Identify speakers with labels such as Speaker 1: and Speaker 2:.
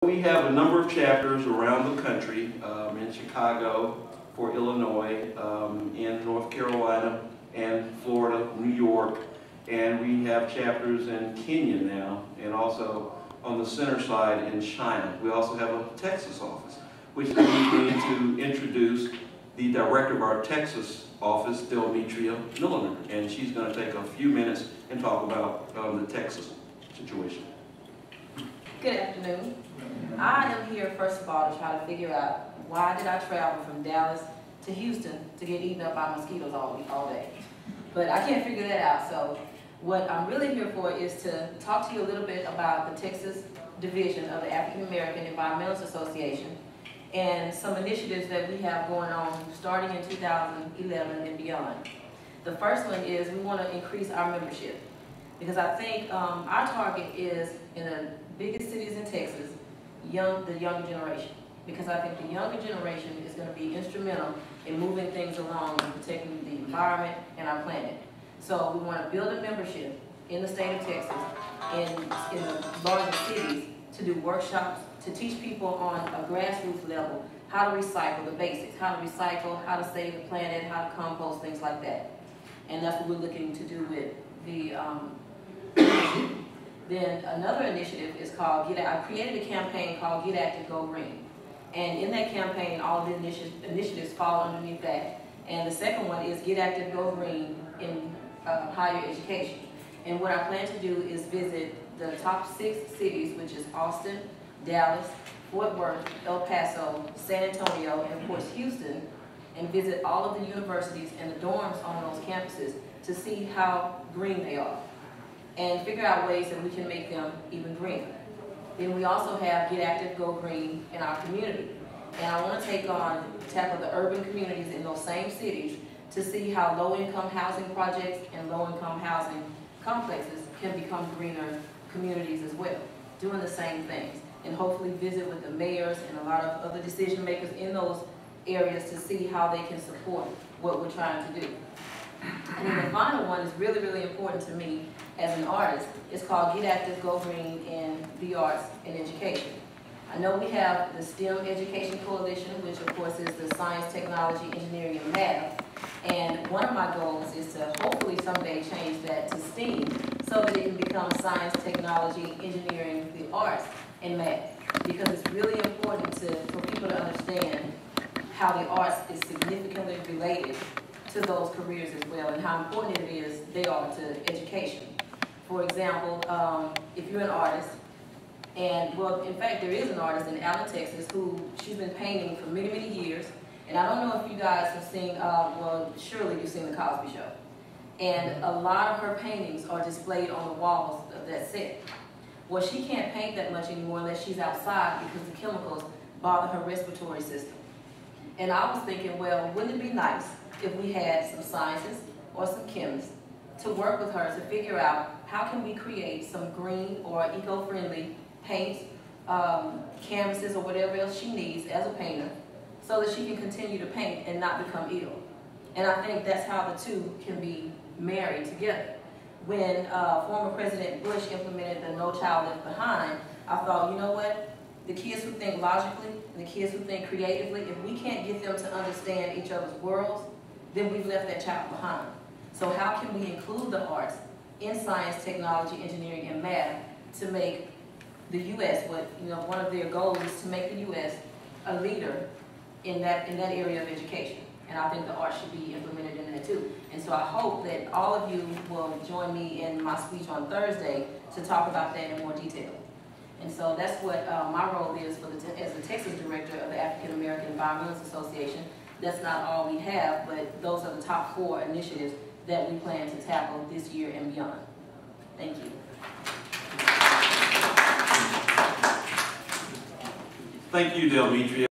Speaker 1: We have a number of chapters around the country, in Chicago, for Illinois, in North Carolina, and Florida, New York, and we have chapters in Kenya now, and also on the center side in China. We also have a Texas office, which leads me to introduce the director of our Texas office, Delmetria Millener, and she's going to take a few minutes and talk about the Texas situation.
Speaker 2: Good afternoon. I am here, first of all, to try to figure out why did I travel from Dallas to Houston to get eaten up by mosquitoes all day. But I can't figure that out. So what I'm really here for is to talk to you a little bit about the Texas division of the African American Environmental Association and some initiatives that we have going on starting in 2011 and beyond. The first one is we want to increase our membership, because I think our target is in the biggest cities in Texas, the younger generation. Because I think the younger generation is going to be instrumental in moving things along and protecting the environment and our planet. So we want to build a membership in the state of Texas, in the larger cities, to do workshops, to teach people on a grassroots level how to recycle, the basics, how to recycle, how to save the planet, how to compost, things like that. And that's what we're looking to do with the Then another initiative is called I created a campaign called Get Active, Go Green. And in that campaign, all the initiatives fall underneath that. And the second one is Get Active, Go Green in higher education. And what I plan to do is visit the top 6 cities, which is Austin, Dallas, Fort Worth, El Paso, San Antonio, and of course Houston, and visit all of the universities and the dorms on those campuses to see how green they are, and figure out ways that we can make them even greener. Then we also have Get Active, Go Green in our community. And I want to tackle the urban communities in those same cities to see how low-income housing projects and low-income housing complexes can become greener communities as well, doing the same things. And hopefully visit with the mayors and a lot of other decision makers in those areas to see how they can support what we're trying to do. And then the final one is really, really important to me as an artist. It's called Get Active, Go Green in the Arts and Education. I know we have the STEM Education Coalition, which of course is the science, technology, engineering, and math. And one of my goals is to hopefully someday change that to STEAM so that it can become science, technology, engineering, the arts, and math. Because it's really important for people to understand how the arts is significantly related to those careers as well, and how important they are to education. For example, if you're an artist, and well, in fact, there is an artist in Allen, Texas, she's been painting for many, many years. And I don't know if you guys have seen, well, surely you've seen The Cosby Show. And a lot of her paintings are displayed on the walls of that set. Well, she can't paint that much anymore unless she's outside because the chemicals bother her respiratory system. And I was thinking, well, wouldn't it be nice if we had some scientists or some chemists to work with her to figure out how can we create some green or eco-friendly paints, canvases, or whatever else she needs as a painter, so that she can continue to paint and not become ill. And I think that's how the two can be married together. When former President Bush implemented the No Child Left Behind, I thought, you know what? The kids who think logically and the kids who think creatively, if we can't get them to understand each other's worlds, then we've left that child behind. So how can we include the arts in science, technology, engineering, and math to make the U.S. one of their goals is to make the U.S. a leader in that area of education. And I think the arts should be implemented in that too. And so I hope that all of you will join me in my speech on Thursday to talk about that in more detail. And so that's what my role is as the Texas director of the African American Environmental Association. That's not all we have, but those are the top 4 initiatives that we plan to tackle this year and beyond. Thank you.
Speaker 1: Thank you, Delmetria.